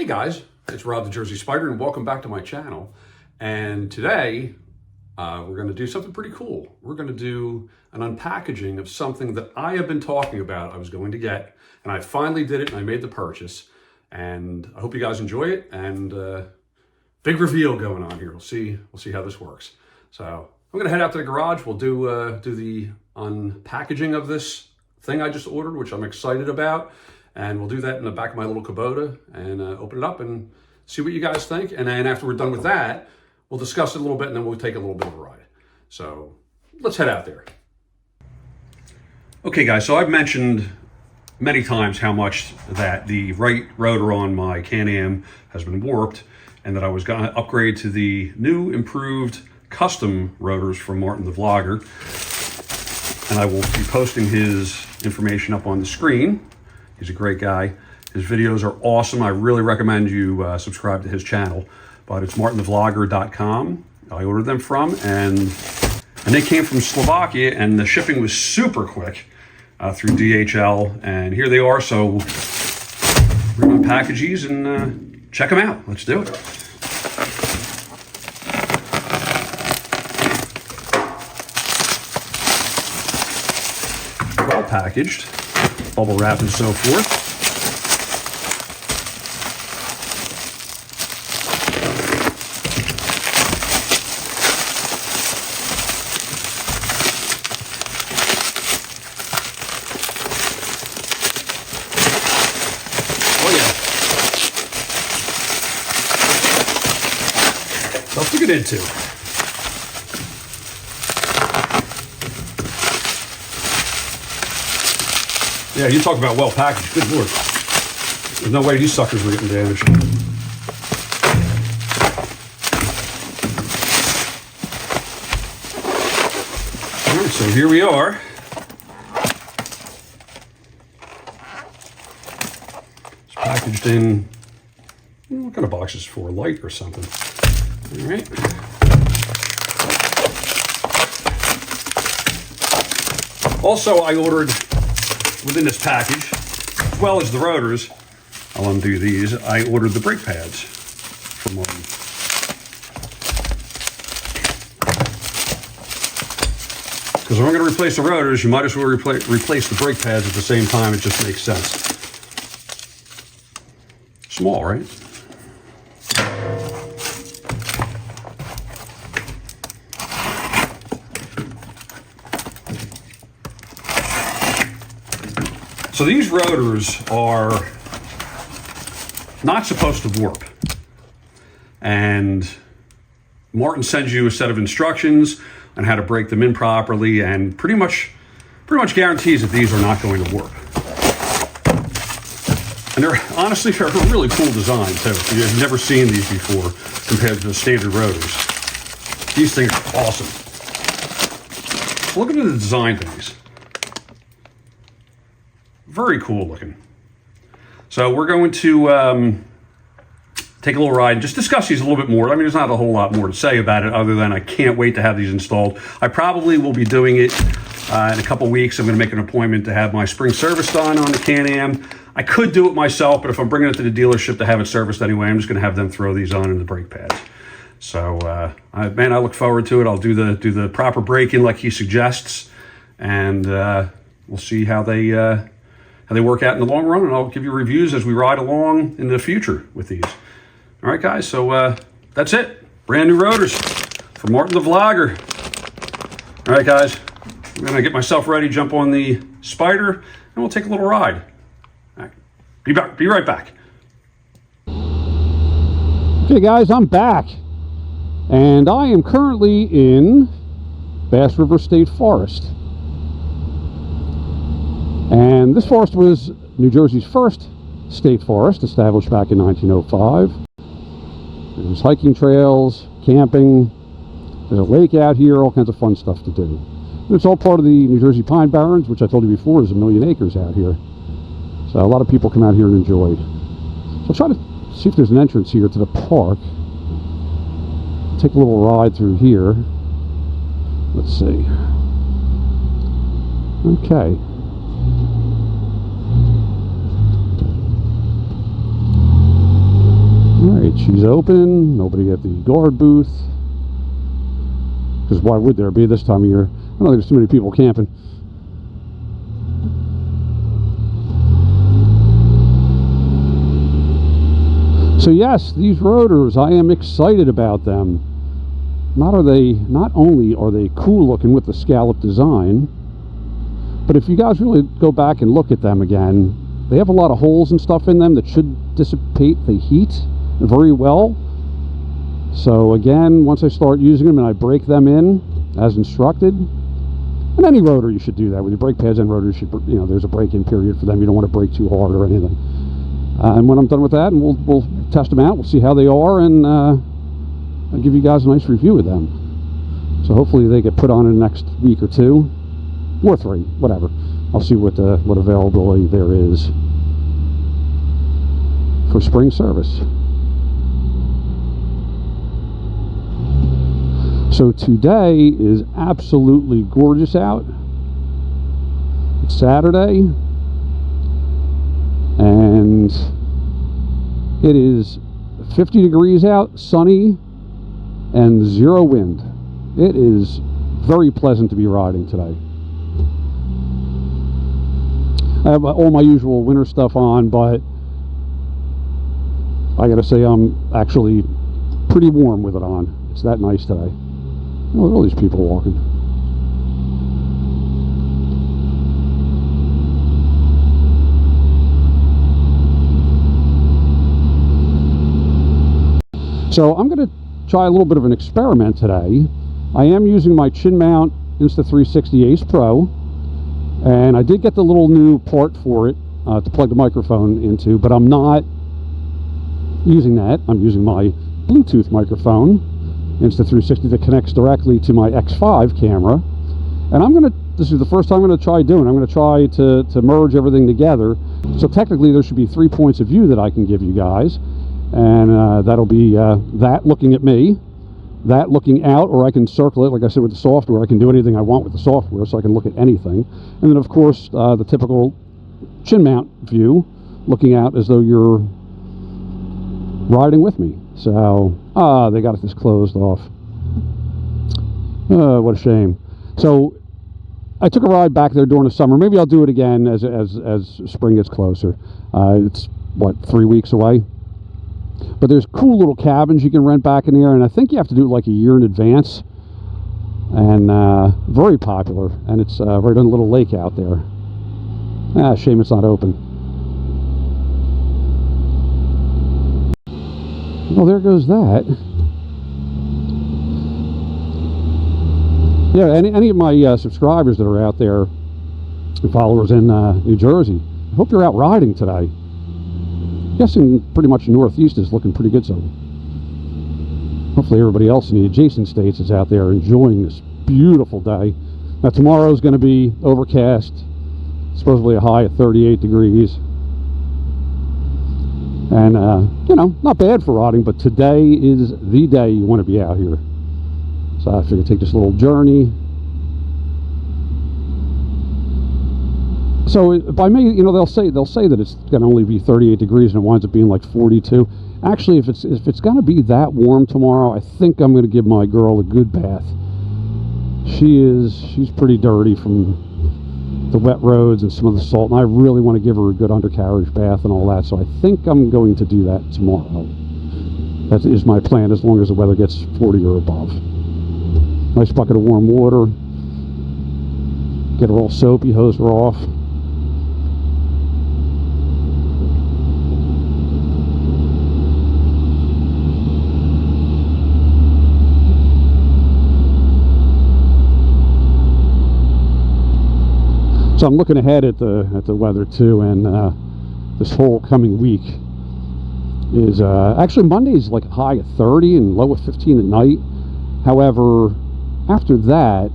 guys, it's Rob the Jersey Spider and welcome back to my channel. And today we're going to do something pretty cool. We're going to do an unpackaging of something that I have been talking about I was going to get, and I finally did it and I made the purchase. And I hope you guys enjoy it, and big reveal going on here. We'll see how this works. So I'm going to head out to the garage. We'll do the unpackaging of this thing I just ordered, which I'm excited about. And we'll do that in the back of my little Kubota and open it up and see what you guys think. And then after we're done with that, we'll discuss it a little bit and then we'll take a little bit of a ride. So let's head out there. Okay guys, so I've mentioned many times how much that the right rotor on my Can Am has been warped and that I was going to upgrade to the new improved custom rotors from Martin the Vlogger. And I will be posting his information up on the screen. He's a great guy. His videos are awesome. I really recommend you subscribe to his channel. But it's martinthevlogger.com. I ordered them from, and they came from Slovakia, and the shipping was super quick through DHL. And here they are. So we're going to unpackage these and check them out. Let's do it. Well packaged. Bubble wrap and so forth. Oh yeah. Stuff to get into. Yeah, you talk about well packaged. Good Lord. There's no way these suckers were getting damaged. All right, so here we are. It's packaged in, what kind of box is this for? Light or something. All right. Also, I ordered within this package, as well as the rotors, I'll undo these, I ordered the brake pads from Martin. Because if I'm going to replace the rotors, you might as well replace the brake pads at the same time. It just makes sense. Small, right? So these rotors are not supposed to warp. And Martin sends you a set of instructions on how to break them in properly and pretty much guarantees that these are not going to warp. And they're honestly a really cool design too. You've never seen these before compared to the standard rotors. These things are awesome. Look at the design of these. Very cool looking. So we're going to take a little ride and just discuss these a little bit more. I mean, there's not a whole lot more to say about it other than I can't wait to have these installed. I probably will be doing it in a couple weeks. I'm going to make an appointment to have my spring service done on the Can Am. I could do it myself, but if I'm bringing it to the dealership to have it serviced anyway, I'm just going to have them throw these on in the brake pads. So, man, I look forward to it. I'll do the proper braking like he suggests, and we'll see how they work out in the long run, and I'll give you reviews as we ride along in the future with these. All right, guys, so that's it. Brand new rotors from Martin the Vlogger. All right, guys, I'm going to get myself ready, jump on the Spider, and we'll take a little ride. All right. Be right back. Okay, guys, I'm back, and I am currently in Bass River State Forest. And this forest was New Jersey's first state forest, established back in 1905. There's hiking trails, camping, there's a lake out here, all kinds of fun stuff to do. And it's all part of the New Jersey Pine Barrens, which I told you before is 1 million acres out here. So a lot of people come out here and enjoy. So I'll try to see if there's an entrance here to the park. Take a little ride through here. Let's see. Okay. She's open. Nobody at the guard booth. Because why would there be this time of year? I don't think there's too many people camping. So yes, these rotors, I am excited about them. Not only are they cool looking with the scallop design, but if you guys really go back and look at them again, they have a lot of holes and stuff in them that should dissipate the heat very well. So again, once I start using them and I break them in as instructed, and any rotor you should do that with your brake pads and rotors, there's a break-in period for them. You don't want to brake too hard or anything. And when I'm done with that, and we'll test them out, we'll see how they are, and I'll give you guys a nice review of them. So hopefully they get put on in the next week or two, or 3, whatever. I'll see what availability there is for spring service. So today is absolutely gorgeous out. It's Saturday, and it is 50 degrees out, sunny, and 0 wind. It is very pleasant to be riding today. I have all my usual winter stuff on, but I gotta say I'm actually pretty warm with it on. It's that nice today. Oh, look at all these people walking. So I'm going to try a little bit of an experiment today. I am using my chin mount Insta360 Ace Pro, and I did get the little new port for it to plug the microphone into, but I'm not using that. I'm using my Bluetooth microphone Insta360 that connects directly to my X5 camera, and this is the first time I'm going to try doing. I'm going to try to merge everything together. So technically there should be 3 points of view that I can give you guys, and that'll be that looking at me, that looking out, or I can circle it like I said with the software. I can do anything I want with the software, so I can look at anything. And then of course the typical chin mount view, looking out as though you're riding with me. So they got this closed off. What a shame. So I took a ride back there during the summer. Maybe I'll do it again as spring gets closer. It's what, 3 weeks away. But there's cool little cabins you can rent back in there, and I think you have to do it like a year in advance. And very popular, and it's right on a little lake out there. Shame it's not open. Well, there goes that. Yeah, any of my subscribers that are out there, and followers in New Jersey, I hope you're out riding today. I'm guessing pretty much the Northeast is looking pretty good, so hopefully everybody else in the adjacent states is out there enjoying this beautiful day. Now tomorrow's going to be overcast, supposedly a high of 38 degrees. And, not bad for riding, but today is the day you want to be out here. So I figured take this little journey. So if I may, they'll say that it's going to only be 38 degrees and it winds up being like 42. Actually, if it's going to be that warm tomorrow, I think I'm going to give my girl a good bath. She's pretty dirty from the wet roads and some of the salt, and I really want to give her a good undercarriage bath and all that, so I think I'm going to do that tomorrow. That is my plan, as long as the weather gets 40 or above. Nice bucket of warm water, get her all soapy, hose her off. So I'm looking ahead at the weather too, and this whole coming week is actually Monday's like a high of 30 and low of 15 at night. However, after that,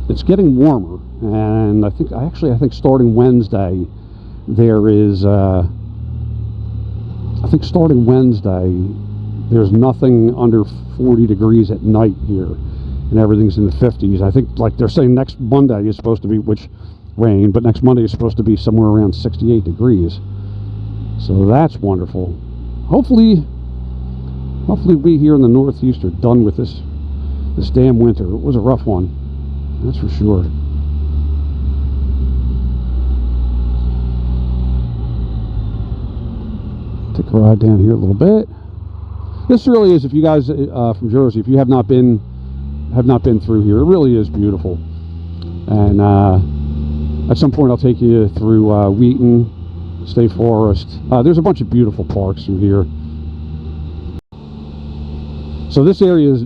it's getting warmer, and I think starting Wednesday there is I think starting Wednesday there's nothing under 40 degrees at night here, and everything's in the 50s. I think, like they're saying, next Monday is supposed to be, which rain, but next Monday is supposed to be somewhere around 68 degrees. So that's wonderful. Hopefully hopefully we here in the Northeast are done with this damn winter. It was a rough one, that's for sure. Take a ride down here a little bit. This really is, if you guys from Jersey, if you have not been through here, it really is beautiful. And at some point I'll take you through Wheaton State Forest. There's a bunch of beautiful parks through here. So this area is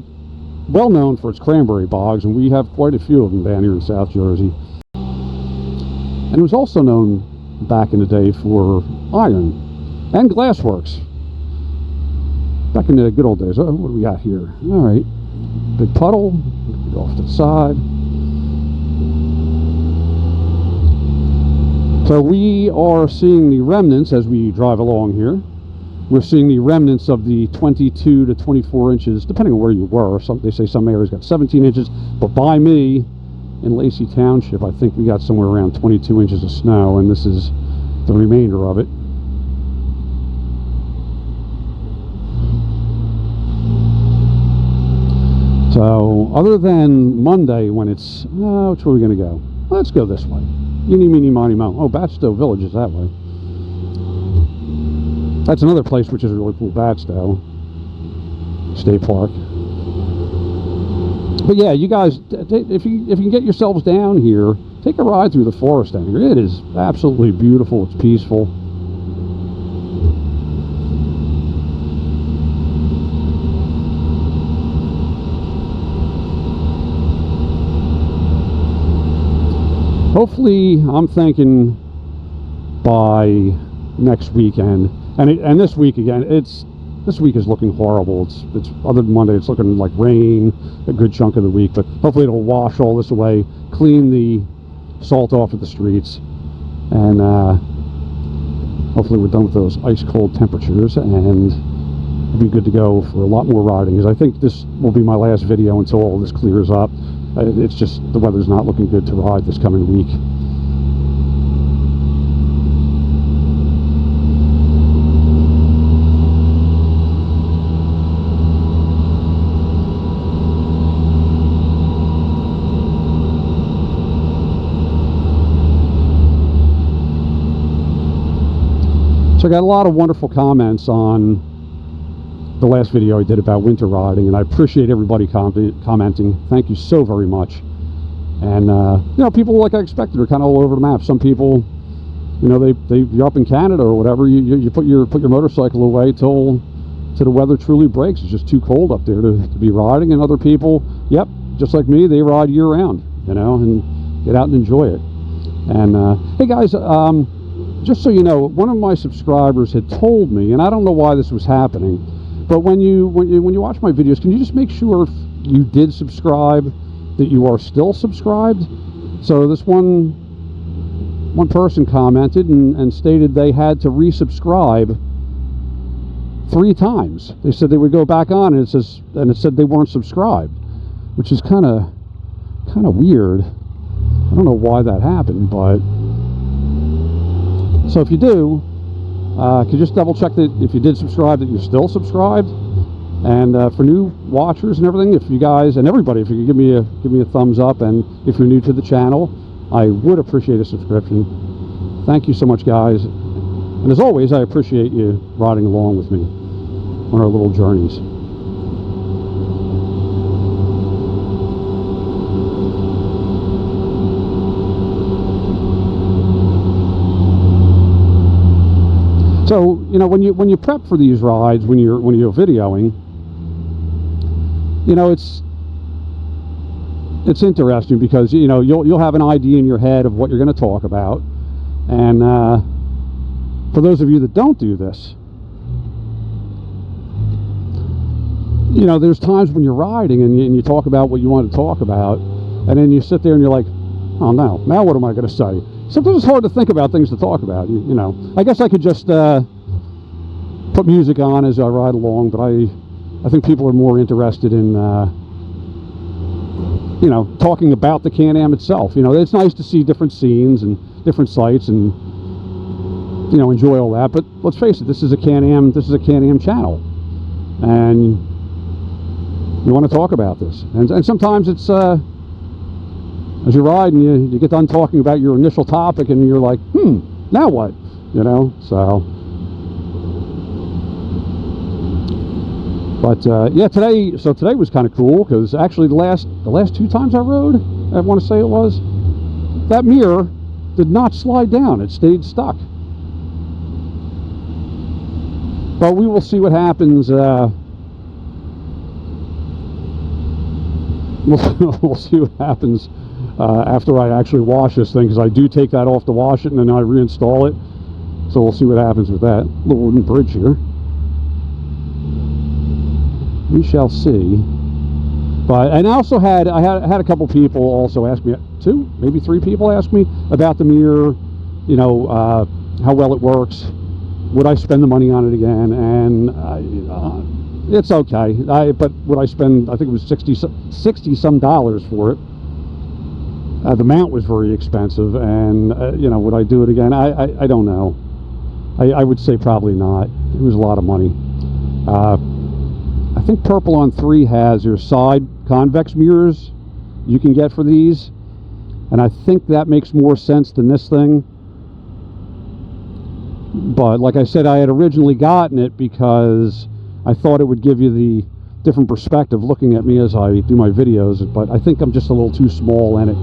well known for its cranberry bogs, and we have quite a few of them down here in South Jersey. And it was also known back in the day for iron and glassworks. Back in the good old days. Oh, what do we got here? All right, big puddle. Go off to the side. So we are seeing the remnants as we drive along here. We're seeing the remnants of the 22 to 24 inches, depending on where you were. They say some areas got 17 inches, but by me in Lacey Township, I think we got somewhere around 22 inches of snow, and this is the remainder of it. So, other than Monday when it's, which way are we going to go? Let's go this way. Eeny, meeny, miny, mo. Oh, Batstow Village is that way. That's another place which is really cool, Batstow State Park. But yeah, you guys, if you can get yourselves down here, take a ride through the forest down here. It is absolutely beautiful. It's peaceful. Hopefully, I'm thinking by next weekend, and this week again, this week is looking horrible. It's other than Monday, it's looking like rain a good chunk of the week, but hopefully it'll wash all this away, clean the salt off of the streets, and hopefully we're done with those ice cold temperatures, and it'll be good to go for a lot more riding, because I think this will be my last video until all this clears up. It's just the weather's not looking good to ride this coming week. So I got a lot of wonderful comments on the last video I did about winter riding, and I appreciate everybody commenting. Thank you so very much. And you know, people, like I expected, are kind of all over the map. Some people, you know, you're up in Canada or whatever, you put your motorcycle away till the weather truly breaks. It's just too cold up there to be riding. And other people, yep, just like me, they ride year round, you know, and get out and enjoy it. And hey guys, just so you know, one of my subscribers had told me, and I don't know why this was happening, but when you watch my videos, can you just make sure if you did subscribe that you are still subscribed? So this one person commented and stated they had to resubscribe 3 times. They said they would go back on, and it said they weren't subscribed, which is kind of weird. I don't know why that happened, but so if you do, could you just double check that if you did subscribe that you're still subscribed. And for new watchers and everything, if you guys and everybody, if you could give me a thumbs up, and if you're new to the channel, I would appreciate a subscription. Thank you so much, guys. And as always, I appreciate you riding along with me on our little journeys. So, you know, when you prep for these rides, when you're videoing, you know, it's interesting because, you know, you'll have an idea in your head of what you're going to talk about, and for those of you that don't do this, you know, there's times when you're riding and you talk about what you want to talk about, and then you sit there and you're like, oh no, now what am I going to say? Sometimes it's hard to think about things to talk about. You know, I guess I could just put music on as I ride along, but I think people are more interested in you know, talking about the Can Am itself. You know, it's nice to see different scenes and different sights and, you know, enjoy all that. But let's face it, this is a Can Am channel, and you want to talk about this. And sometimes it's as you ride and you get done talking about your initial topic, and you're like, now what? You know, so. But yeah, today was kind of cool, because actually the last 2 times I rode, I want to say it was, that mirror did not slide down. It stayed stuck. But we will see what happens. We'll see what happens after I actually wash this thing, because I do take that off to wash it and then I reinstall it. So we'll see what happens with that little wooden bridge here. We shall see. But and I also had a couple people also ask me, 2, maybe 3 people ask me about the mirror, you know, how well it works, would I spend the money on it again, and it's okay. But would I spend, I think it was $60 some for it. The mount was very expensive, and you know, would I do it again? I don't know. I would say probably not. It was a lot of money. I think Purple on 3 has your side convex mirrors you can get for these, and I think that makes more sense than this thing. But like I said, I had originally gotten it because I thought it would give you the different perspective looking at me as I do my videos, but I think I'm just a little too small in it.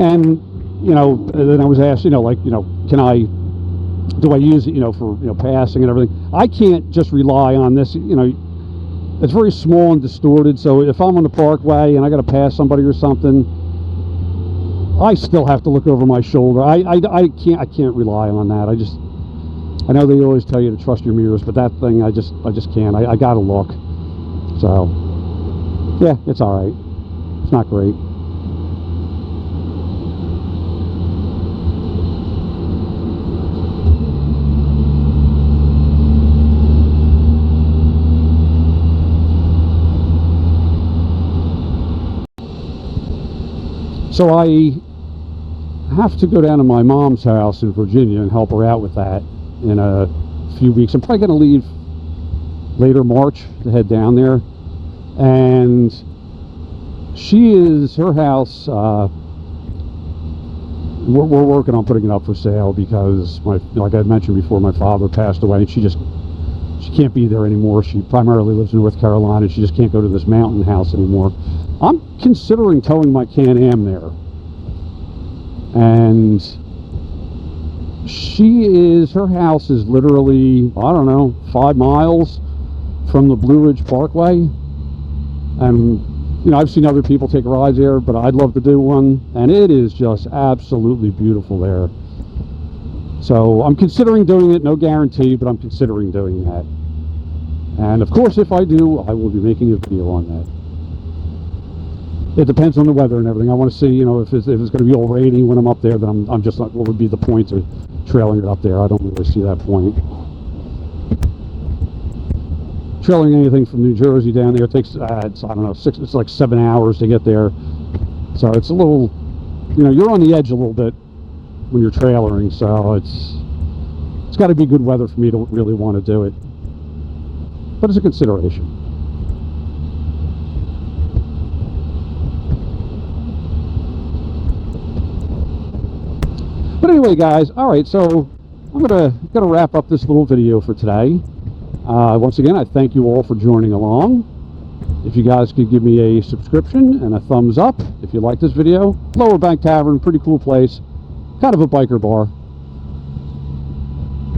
And you know, then I was asked, you know, like, you know, do I use it, you know, for, you know, passing and everything. I can't just rely on this, you know, it's very small and distorted, so if I'm on the parkway and I got to pass somebody or something, I still have to look over my shoulder. I can't rely on that. I know they always tell you to trust your mirrors, but that thing I just can't. I gotta look. So yeah, it's all right. It's not great. So I have to go down to my mom's house in Virginia and help her out with that in a few weeks. I'm probably going to leave later March to head down there. And her house, we're working on putting it up for sale, because like I mentioned before, my father passed away, and she can't be there anymore. She primarily lives in North Carolina, and she just can't go to this mountain house anymore. I'm considering towing my Can Am there, and her house is literally, I don't know, 5 miles from the Blue Ridge Parkway. And you know, I've seen other people take rides there, but I'd love to do one, and it is just absolutely beautiful there. So I'm considering doing it. No guarantee, but I'm considering doing that. And of course, if I do, I will be making a video on that. It depends on the weather and everything. I want to see, you know, if it's going to be all rainy when I'm up there, then I'm just not, what would be the point of trailing it up there? I don't really see that point. Trailing anything from New Jersey down there takes, it's, I don't know, it's like 7 hours to get there. So it's a little, you know, you're on the edge a little bit when you're trailering, so it's got to be good weather for me to really want to do it. But it's a consideration. But anyway, guys, all right, so I'm gonna wrap up this little video for today. Once again, I thank you all for joining along. If you guys could give me a subscription and a thumbs up if you like this video. Lower Bank Tavern, pretty cool place, kind of a biker bar.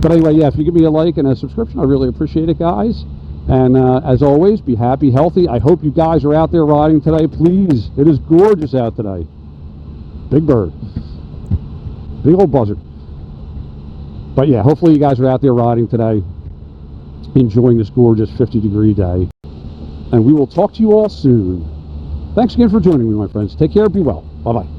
But anyway, yeah, if you give me a like and a subscription, I really appreciate it, guys. And as always, be happy, healthy. I hope you guys are out there riding today. Please, it is gorgeous out today. Big bird. Big old buzzard. But yeah, hopefully you guys are out there riding today, enjoying this gorgeous 50-degree day. And we will talk to you all soon. Thanks again for joining me, my friends. Take care. Be well. Bye-bye.